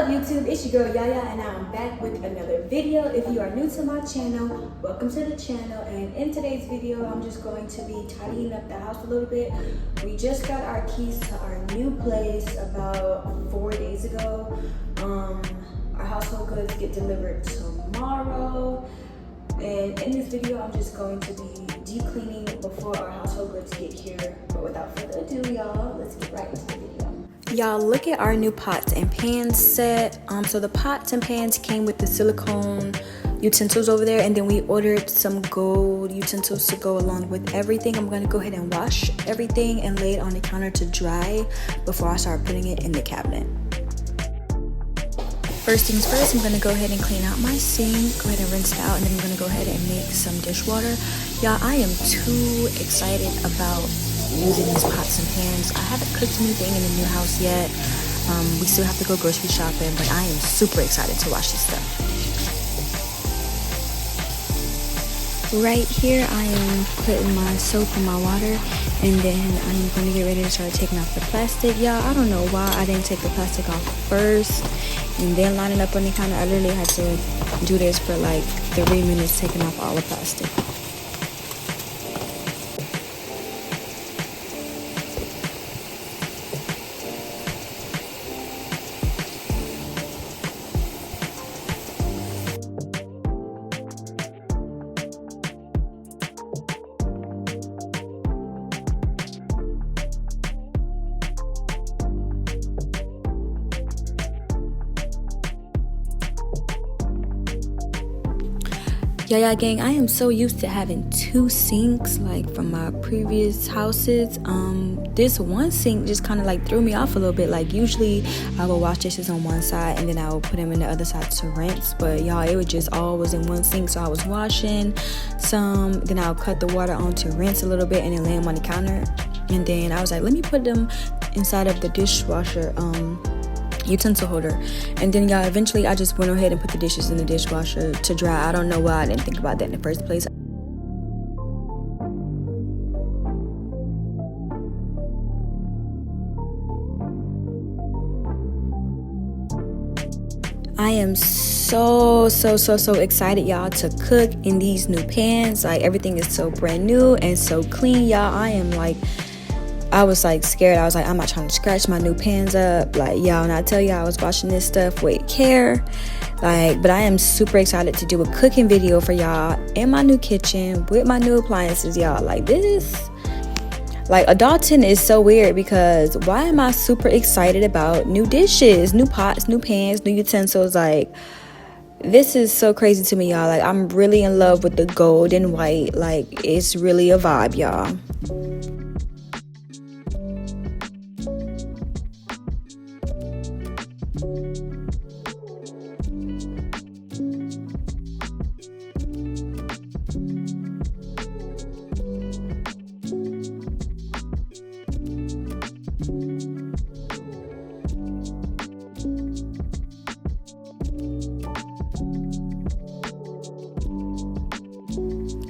up YouTube, it's your girl Yaya and I'm back with another video. If you are new to my channel, welcome to the channel, and in today's video I'm just going to be tidying up the house a little bit. We just got our keys to our new place about 4 days ago. Our household goods get delivered tomorrow, and in this video I'm just going to be deep cleaning before our household goods get here. But without further ado, y'all, let's get right into the video. Y'all, look at our new pots and pans set. So the pots and pans came with the silicone utensils over there, and then we ordered some gold utensils to go along with everything. I'm gonna go ahead and wash everything and lay it on the counter to dry before I start putting it in the cabinet. First things first, I'm gonna go ahead and clean out my sink, go ahead and rinse it out, and then I'm gonna go ahead and make some dishwater. Y'all, I am too excited about using these pots and pans. I haven't cooked anything in the new house yet. We still have to go grocery shopping, but I am super excited to wash this stuff. Right here, I am putting my soap in my water, and then I'm going to get ready to start taking off the plastic. Y'all, I don't know why I didn't take the plastic off first and then line it up on the counter. I literally had to do this for like 3 minutes, taking off all the plastic. Yeah, gang, I am so used to having 2 sinks like from my previous houses. This one sink just kind of like threw me off a little bit. Like usually I will wash dishes on one side and then I will put them in the other side to rinse, but y'all, it was just all was in one sink. So I was washing some, then I'll cut the water on to rinse a little bit and then lay them on the counter, and then I was like, let me put them inside of the dishwasher utensil holder. And then y'all, eventually I just went ahead and put the dishes in the dishwasher to dry. I don't know why I didn't think about that in the first place. I am so excited, y'all, to cook in these new pans. Like everything is so brand new and so clean, y'all. I was like scared. I was like, I'm not trying to scratch my new pans up. Like, y'all, and I tell y'all, I was washing this stuff with care. Like, but I am super excited to do a cooking video for y'all in my new kitchen with my new appliances, y'all. Like this, like adulting is so weird because why am I super excited about new dishes, new pots, new pans, new utensils? Like, this is so crazy to me, y'all. Like, I'm really in love with the gold and white. Like, it's really a vibe, y'all.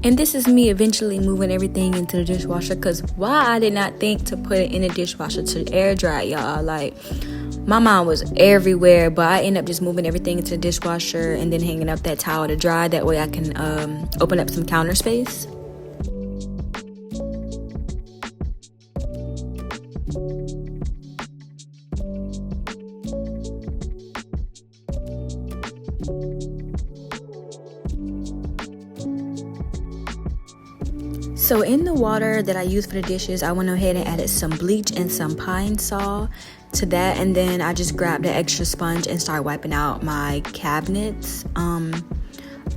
And this is me eventually moving everything into the dishwasher, because why I did not think to put it in the dishwasher to air dry, y'all. Like, my mind was everywhere, but I end up just moving everything into the dishwasher and then hanging up that towel to dry. That way I can open up some counter space. So in the water that I use for the dishes, I went ahead and added some bleach and some pine sol to that, and then I just grabbed an extra sponge and started wiping out my cabinets.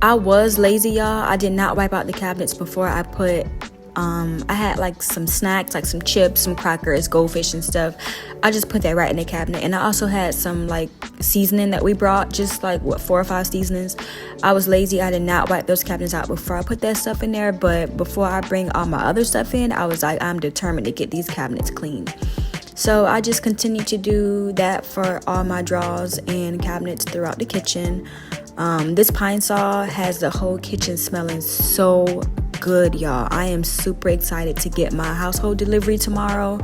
I was lazy, y'all. I did not wipe out the cabinets before I put I had like some snacks, like some chips, some crackers, goldfish and stuff. I just put that right in the cabinet. And I also had some like seasoning that we brought, just like 4 or 5 seasonings. I was lazy. I did not wipe those cabinets out before I put that stuff in there. But before I bring all my other stuff in, I was like, I'm determined to get these cabinets clean. So I just continued to do that for all my drawers and cabinets throughout the kitchen. This pine sol has the whole kitchen smelling so good, y'all. I am super excited to get my household delivery tomorrow.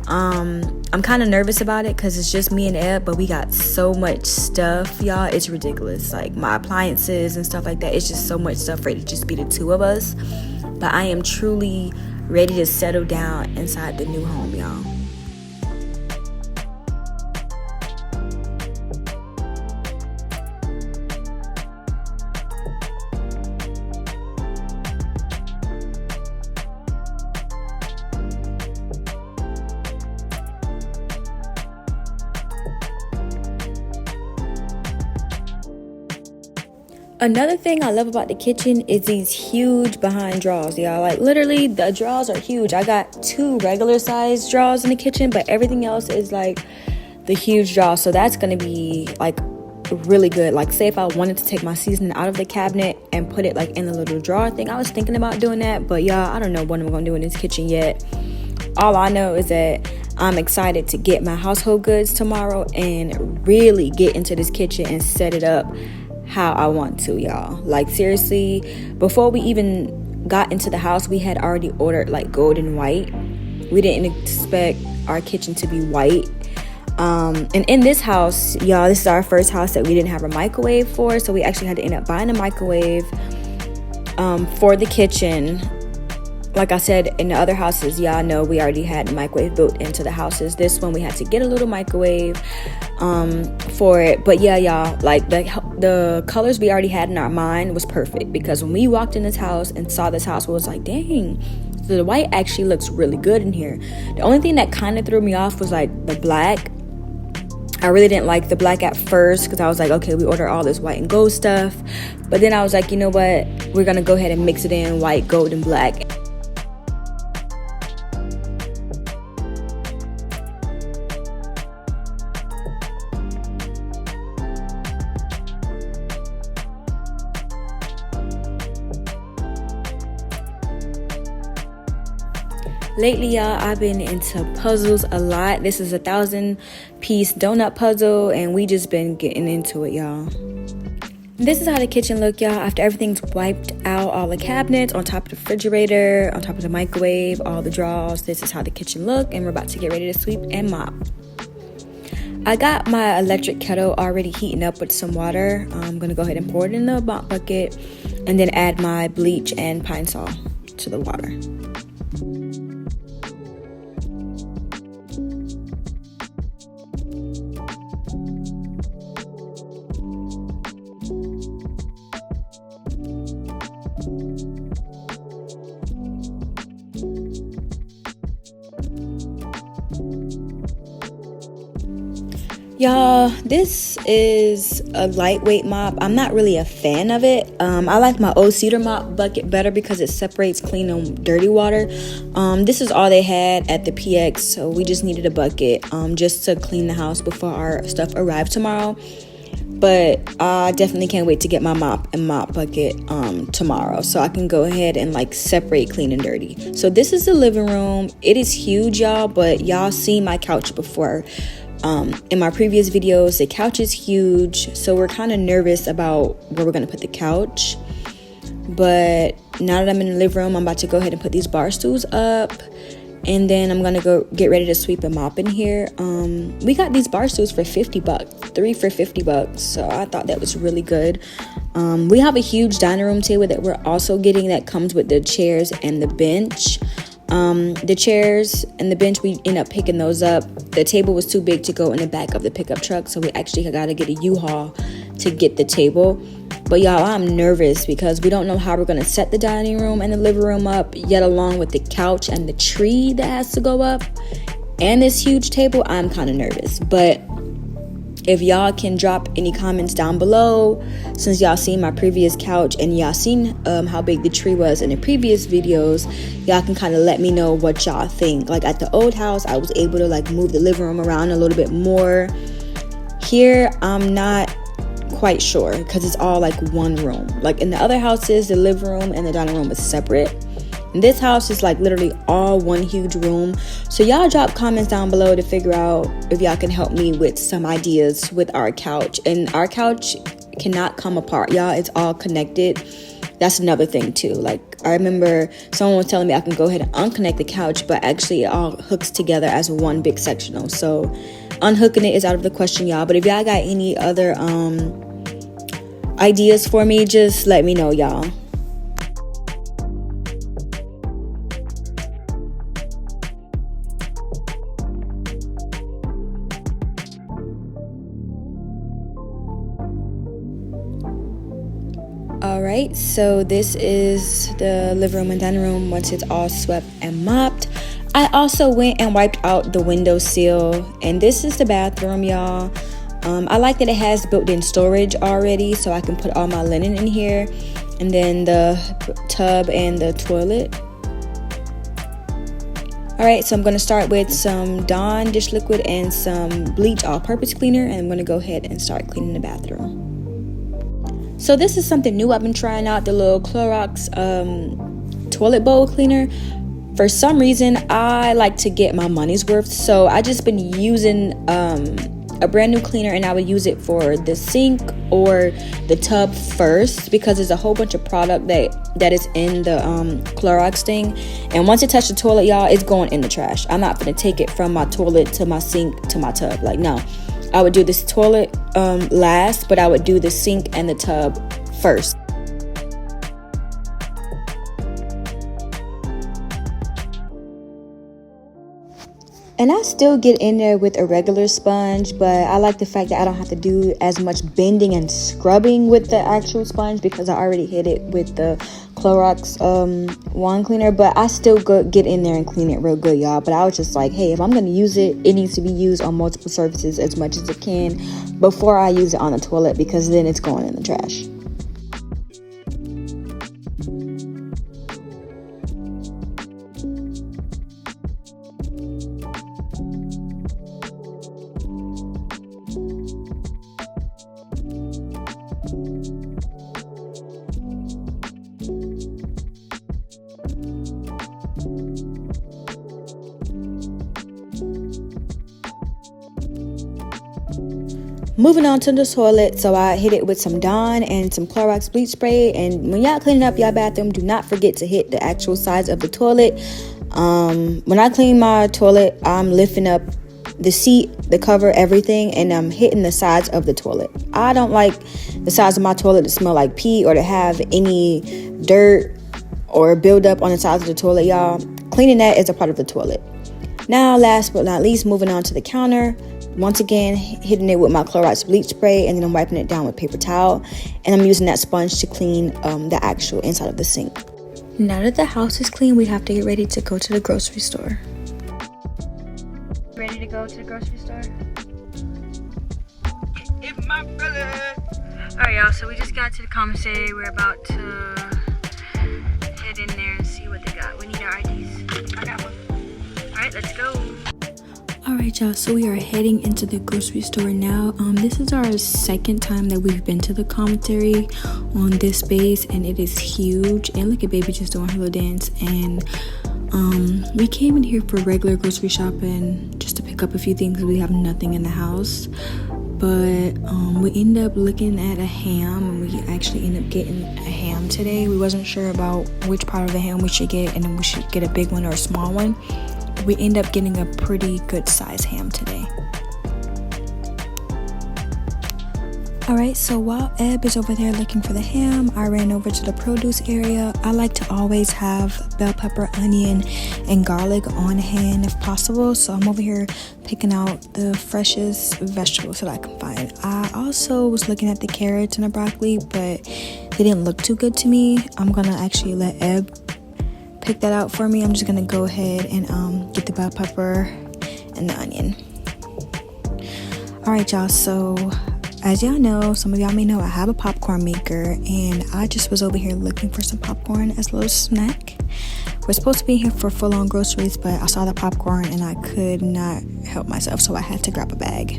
I'm kind of nervous about it because it's just me and Ed, but we got so much stuff, y'all. It's ridiculous. Like my appliances and stuff like that. It's just so much stuff for it to just be the two of us. But I am truly ready to settle down inside the new home, y'all. Another thing I love about the kitchen is these huge behind drawers, y'all. Like literally the drawers are huge. I got 2 regular size drawers in the kitchen, but everything else is like the huge drawers. So that's gonna be like really good. Like say if I wanted to take my seasoning out of the cabinet and put it like in the little drawer thing, I was thinking about doing that, but y'all, I don't know what I'm gonna do in this kitchen yet. All I know is that I'm excited to get my household goods tomorrow and really get into this kitchen and set it up how I want to, y'all. Like seriously, before we even got into the house, we had already ordered like gold and white. We didn't expect our kitchen to be white. And in this house, y'all, this is our first house that we didn't have a microwave for, so we actually had to end up buying a microwave for the kitchen. Like I said, in the other houses, y'all know we already had a microwave built into the houses. This one we had to get a little microwave for it. But yeah, y'all, like the colors we already had in our mind was perfect, because when we walked in this house and saw this house, we was like, dang, the white actually looks really good in here. The only thing that kind of threw me off was like the black. I really didn't like the black at first because I was like, okay, we ordered all this white and gold stuff. But then I was like, you know what? We're going to go ahead and mix it in white, gold, and black. Lately, y'all, I've been into puzzles a lot. This is a 1,000-piece donut puzzle, and we just been getting into it, y'all. This is how the kitchen look, y'all, after everything's wiped out, all the cabinets, on top of the refrigerator, on top of the microwave, all the drawers. This is how the kitchen look, and we're about to get ready to sweep and mop. I got my electric kettle already heating up with some water. I'm gonna go ahead and pour it in the mop bucket, and then add my bleach and pine sol to the water. Y'all, this is a lightweight mop. I'm not really a fan of it. I like my old cedar mop bucket better because it separates clean and dirty water. This is all they had at the PX, so we just needed a bucket just to clean the house before our stuff arrived tomorrow. But I definitely can't wait to get my mop and mop bucket tomorrow, so I can go ahead and like separate clean and dirty. So this is the living room. It is huge, y'all, but y'all seen my couch before. In my previous videos, the couch is huge, so we're kind of nervous about where we're going to put the couch. But now that I'm in the living room, I'm about to go ahead and put these bar stools up, and then I'm going to go get ready to sweep and mop in here. We got these bar stools for $50, 3 for $50, so I thought that was really good. We have a huge dining room table that we're also getting that comes with the chairs and the bench. The chairs and the bench, we end up picking those up. The table was too big to go in the back of the pickup truck, so we actually got to get a U-Haul to get the table. But y'all, I'm nervous because we don't know how we're going to set the dining room and the living room up, yet along with the couch and the tree that has to go up and this huge table. I'm kind of nervous, but if y'all can drop any comments down below, since y'all seen my previous couch and y'all seen how big the tree was in the previous videos, y'all can kind of let me know what y'all think. Like at the old house, I was able to like move the living room around a little bit more. Here, I'm not quite sure because it's all like one room. Like in the other houses, the living room and the dining room was separate. And this house is like literally all one huge room. So y'all drop comments down below to figure out if y'all can help me with some ideas with our couch. And our couch cannot come apart, y'all. It's all connected. that's another thing too. Like, I remember someone was telling me I can go ahead and unconnect the couch, but actually it all hooks together as one big sectional. So unhooking it is out of the question, y'all. But if y'all got any other ideas for me, just let me know, y'all. Alright, so this is the living room and dining room once it's all swept and mopped. I also went and wiped out the window sill, and this is the bathroom, y'all. I like that it has built-in storage already, so I can put all my linen in here, and then the tub and the toilet. Alright, so I'm going to start with some Dawn dish liquid and some bleach all-purpose cleaner, and I'm going to go ahead and start cleaning the bathroom. So this is something new I've been trying out, the little Clorox toilet bowl cleaner. For some reason, I like to get my money's worth, so I just been using a brand new cleaner, and I would use it for the sink or the tub first, because there's a whole bunch of product that is in the Clorox thing, and once it touches the toilet, y'all, it's going in the trash. I'm not gonna take it from my toilet to my sink to my tub. Like, no. I would do this toilet last, but I would do the sink and the tub first. And I still get in there with a regular sponge, but I like the fact that I don't have to do as much bending and scrubbing with the actual sponge, because I already hit it with the Clorox wand cleaner. But I still get in there and clean it real good, y'all. But I was just like, hey, if I'm going to use it, it needs to be used on multiple surfaces as much as it can before I use it on the toilet, because then it's going in the trash. Moving on to the toilet, so I hit it with some Dawn and some Clorox bleach spray. And when y'all cleaning up y'all bathroom, do not forget to hit the actual sides of the toilet. When I clean my toilet, I'm lifting up the seat, the cover, everything, and I'm hitting the sides of the toilet. I don't like the sides of my toilet to smell like pee or to have any dirt or buildup on the sides of the toilet, y'all. Cleaning that is a part of the toilet. Now, last but not least, moving on to the counter. Once again, hitting it with my Clorox bleach spray, and then I'm wiping it down with paper towel, and I'm using that sponge to clean the actual inside of the sink. Now that the house is clean, we have to get ready to go to the grocery store. Ready to go to the grocery store? Alright, y'all, so we just got to the commissary. We're about to head in there and see what they got. We need our IDs. I got one. Alright, let's go. Alright, y'all, so we are heading into the grocery store now. This is our second time that we've been to the commissary on this base, and it is huge. And look at baby just doing her little dance. And we came in here for regular grocery shopping just to pick up a few things because we have nothing in the house. But we ended up looking at a ham, and we actually ended up getting a ham today. We wasn't sure about which part of the ham we should get, and then we should get a big one or a small one. We end up getting a pretty good size ham today. Alright, so while Eb is over there looking for the ham, I ran over to the produce area. I like to always have bell pepper, onion, and garlic on hand if possible. So I'm over here picking out the freshest vegetables that I can find. I also was looking at the carrots and the broccoli, but they didn't look too good to me. I'm gonna actually let Eb pick that out for me. I'm just gonna go ahead and get the bell pepper and the onion. Alright, y'all, so as y'all know, some of y'all may know, I have a popcorn maker, and I just was over here looking for some popcorn as a little snack. We're supposed to be here for full-on groceries, but I saw the popcorn and I could not help myself, so I had to grab a bag.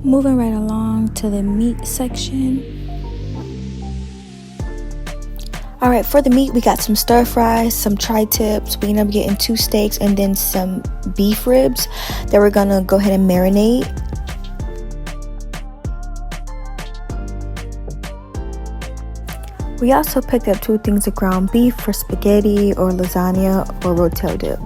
Moving right along to the meat section. Alright, for the meat, we got some stir fries, some tri-tips. We ended up getting 2 steaks and then some beef ribs that we're gonna go ahead and marinate. We also picked up 2 things of ground beef for spaghetti or lasagna or rotel dip.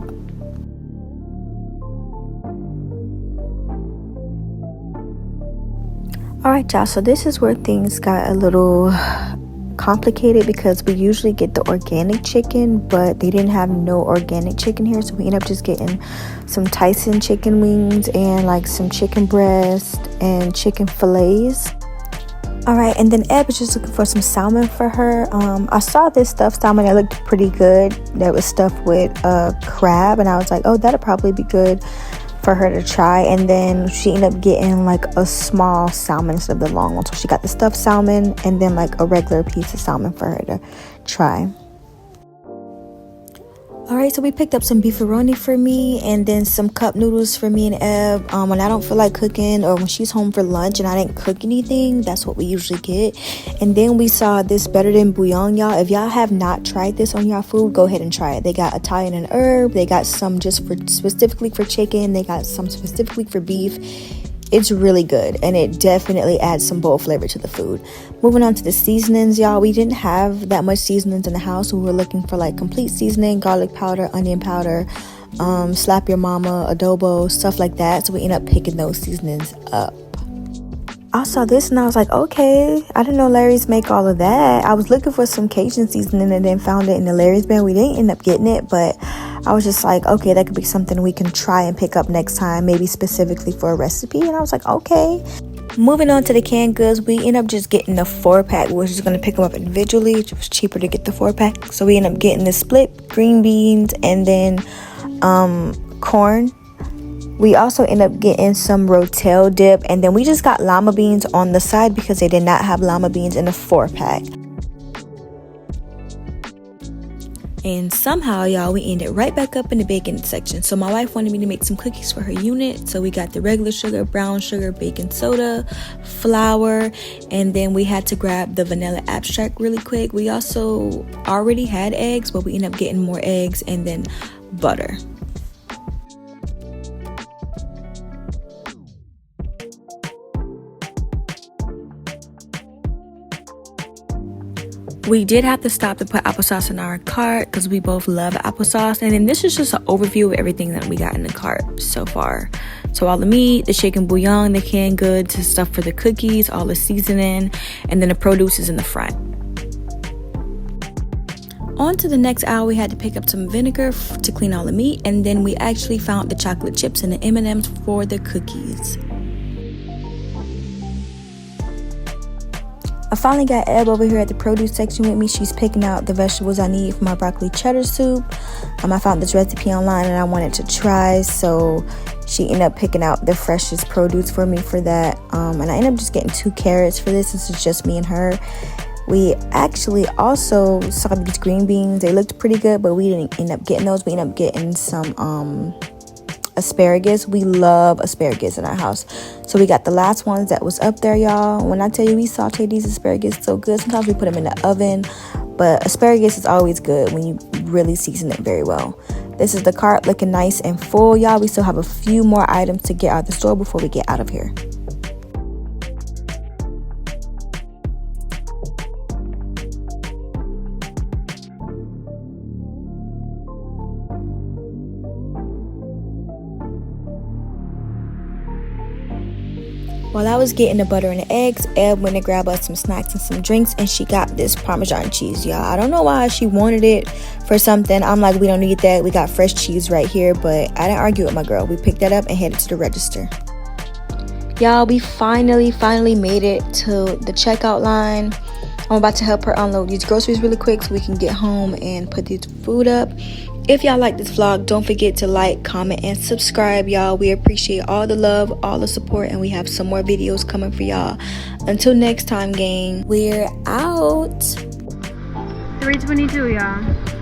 Alright y'all, so this is where things got a little complicated because we usually get the organic chicken, but they didn't have no organic chicken here, so we ended up just getting some Tyson chicken wings and like some chicken breast and chicken fillets. Alright, and then Eb was just looking for some salmon for her. I saw this stuffed salmon that looked pretty good that was stuffed with crab, and I was like, oh, that'll probably be good for her to try. And then she ended up getting like a small salmon instead of the long one, so she got the stuffed salmon and then like a regular piece of salmon for her to try. Alright, so we picked up some beefaroni for me and then some cup noodles for me and Eb. When I don't feel like cooking or when she's home for lunch and I didn't cook anything, that's what we usually get. And then we saw this Better Than Bouillon, y'all. If y'all have not tried this on y'all food, go ahead and try it. They got Italian and herb. They got some just for specifically for chicken. They got some specifically for beef. It's really good, and it definitely adds some bold flavor to the food. Moving on to the seasonings, y'all. We didn't have that much seasonings in the house, so we were looking for like complete seasoning, garlic powder, onion powder, slap your mama, adobo, stuff like that. So we ended up picking those seasonings up. I saw this and I was like, okay, I didn't know Larry's make all of that. I was looking for some Cajun seasoning and then found it in the Larry's bin. We didn't end up getting it, but I was just like, okay, that could be something we can try and pick up next time, maybe specifically for a recipe. And I was like, okay. Moving on to the canned goods, we ended up just getting the 4-pack. We were just going to pick them up individually. It was cheaper to get the 4-pack. So we ended up getting the split green beans and then corn. We also ended up getting some rotel dip, and then we just got llama beans on the side because they did not have llama beans in the 4-pack. And somehow, y'all, we ended right back up in the bacon section. So my wife wanted me to make some cookies for her unit. So we got the regular sugar, brown sugar, baking soda, flour, and then we had to grab the vanilla abstract really quick. We also already had eggs, but we ended up getting more eggs and then butter. We did have to stop to put applesauce in our cart because we both love applesauce. And then this is just an overview of everything that we got in the cart so far. So all the meat, the chicken bouillon, the canned goods, the stuff for the cookies, all the seasoning, and then the produce is in the front. On to the next aisle, we had to pick up some vinegar to clean all the meat. And then we actually found the chocolate chips and the M&Ms for the cookies. I finally got Eb over here at the produce section with me. She's picking out the vegetables I need for my broccoli cheddar soup. I found this recipe online and I wanted to try, so she ended up picking out the freshest produce for me for that. And I ended up just getting 2 carrots for this. This is just me and her. We actually also saw these green beans. They looked pretty good, but we didn't end up getting those. We ended up getting some asparagus. We love asparagus in our house, so we got the last ones that was up there, y'all. When I tell you we sauteed these asparagus so good, sometimes we put them in the oven, but asparagus is always good when you really season it very well. This is the cart looking nice and full, y'all. We still have a few more items to get out of the store before we get out of here. While I was getting the butter and the eggs, Eb went to grab us some snacks and some drinks, and she got this Parmesan cheese, y'all. I don't know why she wanted it for something. I'm like, we don't need that. We got fresh cheese right here, but I didn't argue with my girl. We picked that up and headed to the register. Y'all, we finally made it to the checkout line. I'm about to help her unload these groceries really quick so we can get home and put this food up. If y'all like this vlog, don't forget to like, comment, and subscribe, y'all. We appreciate all the love, all the support, and we have some more videos coming for y'all. Until next time, gang, we're out. 3:22, y'all.